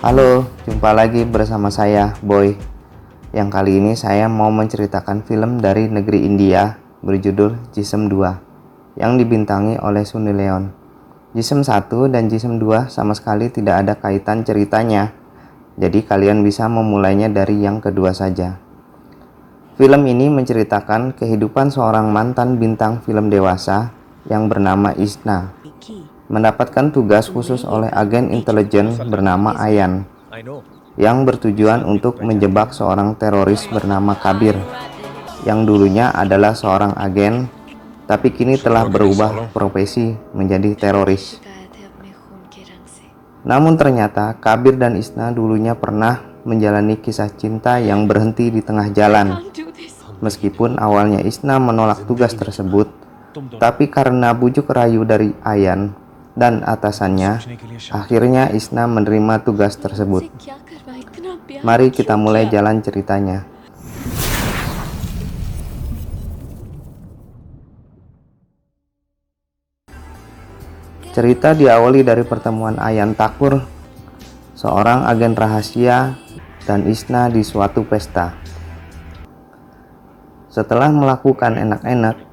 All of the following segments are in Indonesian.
Halo, jumpa lagi bersama saya, Boy. Yang kali ini saya mau menceritakan film dari negeri India berjudul Jisem 2 yang dibintangi oleh Sunny Leon. Jisem 1 dan Jisem 2 sama sekali tidak ada kaitan ceritanya, jadi kalian bisa memulainya dari yang kedua saja. Film ini menceritakan kehidupan seorang mantan bintang film dewasa yang bernama Isna, mendapatkan tugas khusus oleh agen intelijen bernama Ayan yang bertujuan untuk menjebak seorang teroris bernama Kabir yang dulunya adalah seorang agen tapi kini telah berubah profesi menjadi teroris. Namun ternyata Kabir dan Isna dulunya pernah menjalani kisah cinta yang berhenti di tengah jalan. Meskipun awalnya Isna menolak tugas tersebut, tapi karena bujuk rayu dari Ayan dan atasannya, akhirnya Isna menerima tugas tersebut. Mari kita mulai jalan ceritanya. Cerita diawali dari pertemuan Ayan Thakur, seorang agen rahasia, dan Isna di suatu pesta. Setelah melakukan enak-enak,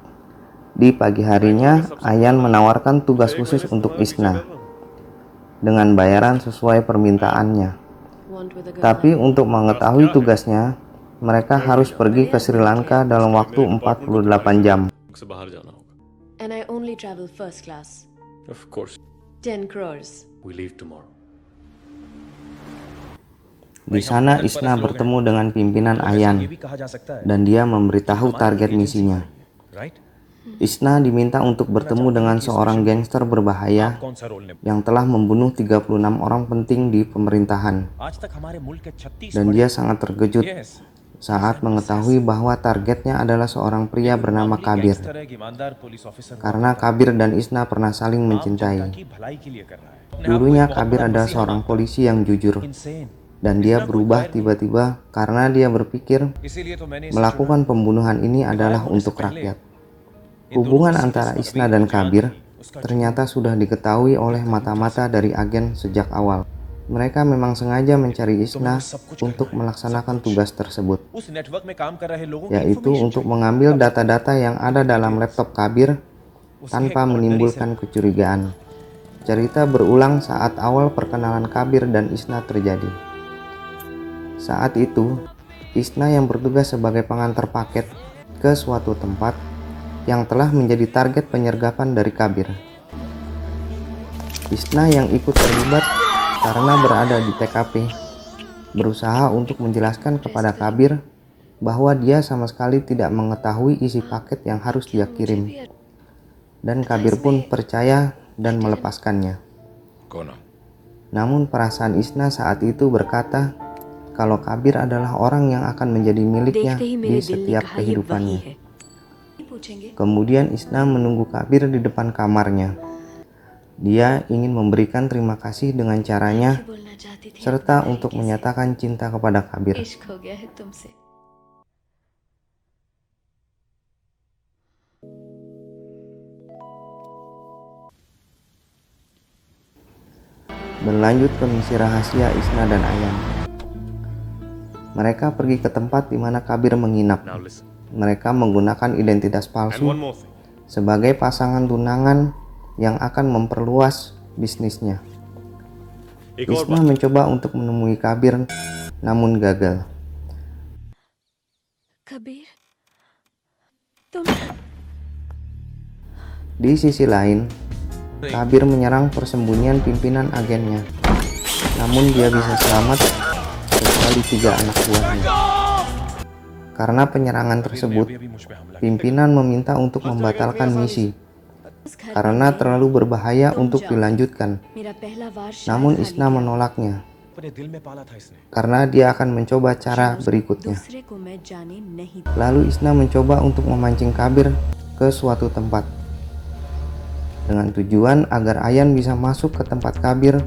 di pagi harinya, Ayan menawarkan tugas khusus untuk Isna dengan bayaran sesuai permintaannya. Tapi untuk mengetahui tugasnya, mereka harus pergi ke Sri Lanka dalam waktu 48 jam. And I only travel first class. Of course. 10 crores. We leave tomorrow. Di sana Isna bertemu dengan pimpinan Ayan dan dia memberitahu target misinya. Isna diminta untuk bertemu dengan seorang gangster berbahaya yang telah membunuh 36 orang penting di pemerintahan. Dan dia sangat terkejut saat mengetahui bahwa targetnya adalah seorang pria bernama Kabir. Karena Kabir dan Isna pernah saling mencintai. Dulunya Kabir adalah seorang polisi yang jujur. Dan dia berubah tiba-tiba karena dia berpikir melakukan pembunuhan ini adalah untuk rakyat. Hubungan antara Isna dan Kabir ternyata sudah diketahui oleh mata-mata dari agen sejak awal. Mereka memang sengaja mencari Isna untuk melaksanakan tugas tersebut, yaitu untuk mengambil data-data yang ada dalam laptop Kabir tanpa menimbulkan kecurigaan. Cerita berulang saat awal perkenalan Kabir dan Isna terjadi. Saat itu, Isna yang bertugas sebagai pengantar paket ke suatu tempat yang telah menjadi target penyergapan dari Kabir. Isna yang ikut terlibat karena berada di TKP, berusaha untuk menjelaskan kepada Kabir bahwa dia sama sekali tidak mengetahui isi paket yang harus dia kirim. Dan Kabir pun percaya dan melepaskannya. Namun perasaan Isna saat itu berkata kalau Kabir adalah orang yang akan menjadi miliknya di setiap kehidupannya. Kemudian Isna menunggu Kabir di depan kamarnya. Dia ingin memberikan terima kasih dengan caranya, serta untuk menyatakan cinta kepada Kabir. Berlanjut ke misi rahasia Isna dan Ayan. Mereka pergi ke tempat di mana Kabir menginap. Mereka menggunakan identitas palsu sebagai pasangan tunangan yang akan memperluas bisnisnya. Isna mencoba untuk menemui Kabir, namun gagal. Kabir, Di sisi lain, Kabir menyerang persembunyian pimpinan agennya. Namun dia bisa selamat kecuali 3 anak buahnya. Karena penyerangan tersebut, pimpinan meminta untuk membatalkan misi karena terlalu berbahaya untuk dilanjutkan. Namun Isna menolaknya karena dia akan mencoba cara berikutnya. Lalu Isna mencoba untuk memancing Kabir ke suatu tempat dengan tujuan agar Ayan bisa masuk ke tempat Kabir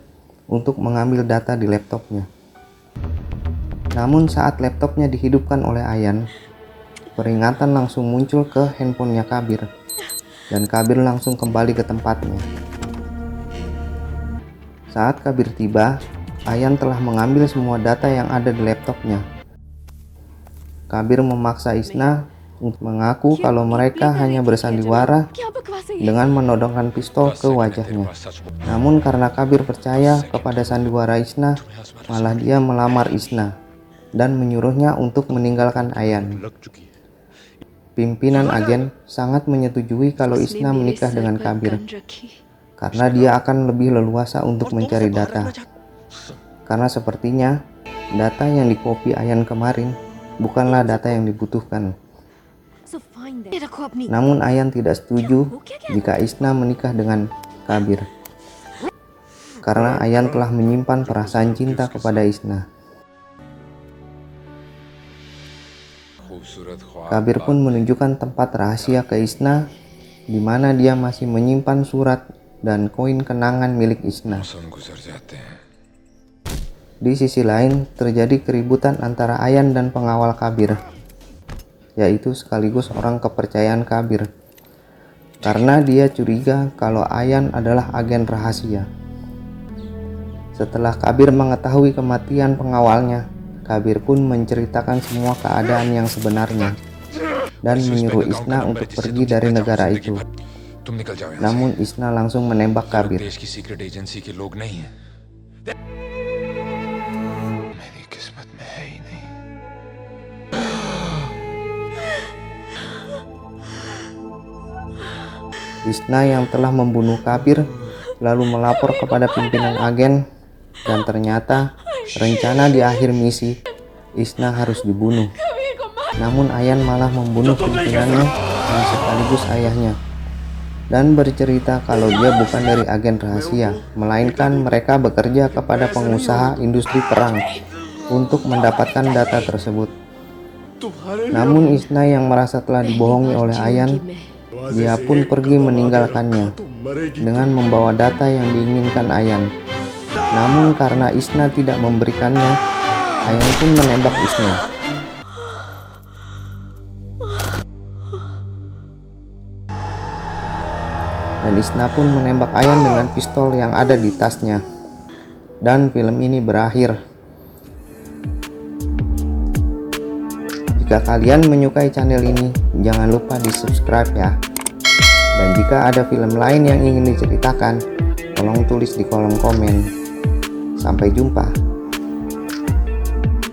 untuk mengambil data di laptopnya. Namun saat laptopnya dihidupkan oleh Ayan, peringatan langsung muncul ke handphonenya Kabir dan Kabir langsung kembali ke tempatnya. Saat Kabir tiba, Ayan telah mengambil semua data yang ada di laptopnya. Kabir memaksa Isna untuk mengaku kalau mereka hanya bersandiwara dengan menodongkan pistol ke wajahnya. Namun karena Kabir percaya kepada sandiwara Isna, malah dia melamar Isna dan menyuruhnya untuk meninggalkan Ayan. Pimpinan agen sangat menyetujui kalau Isna menikah dengan Kabir, karena dia akan lebih leluasa untuk mencari data. Karena sepertinya data yang dikopi Ayan kemarin bukanlah data yang dibutuhkan. Namun Ayan tidak setuju jika Isna menikah dengan Kabir, karena Ayan telah menyimpan perasaan cinta kepada Isna. Kabir pun menunjukkan tempat rahasia ke Isna, di mana dia masih menyimpan surat dan koin kenangan milik Isna. Di sisi lain, terjadi keributan antara Ayan dan pengawal Kabir, yaitu sekaligus orang kepercayaan Kabir, karena dia curiga kalau Ayan adalah agen rahasia. Setelah Kabir mengetahui kematian pengawalnya, Kabir pun menceritakan semua keadaan yang sebenarnya dan menyuruh Isna untuk pergi dari negara itu. Namun Isna langsung menembak Kabir. Isna yang telah membunuh Kabir lalu melapor kepada pimpinan agen, dan ternyata rencana di akhir misi Isna harus dibunuh. Namun Ayan malah membunuh pimpinannya yang sekaligus ayahnya, dan bercerita kalau dia bukan dari agen rahasia, melainkan mereka bekerja kepada pengusaha industri perang untuk mendapatkan data tersebut. Namun Isna yang merasa telah dibohongi oleh Ayan, dia pun pergi meninggalkannya dengan membawa data yang diinginkan Ayan. Namun karena Isna tidak memberikannya, Ayan pun menembak Isna. Dan Isna pun menembak Ayan dengan pistol yang ada di tasnya. Dan film ini berakhir. Jika kalian menyukai channel ini, jangan lupa di subscribe ya. Dan jika ada film lain yang ingin diceritakan, tolong tulis di kolom komen. Sampai jumpa.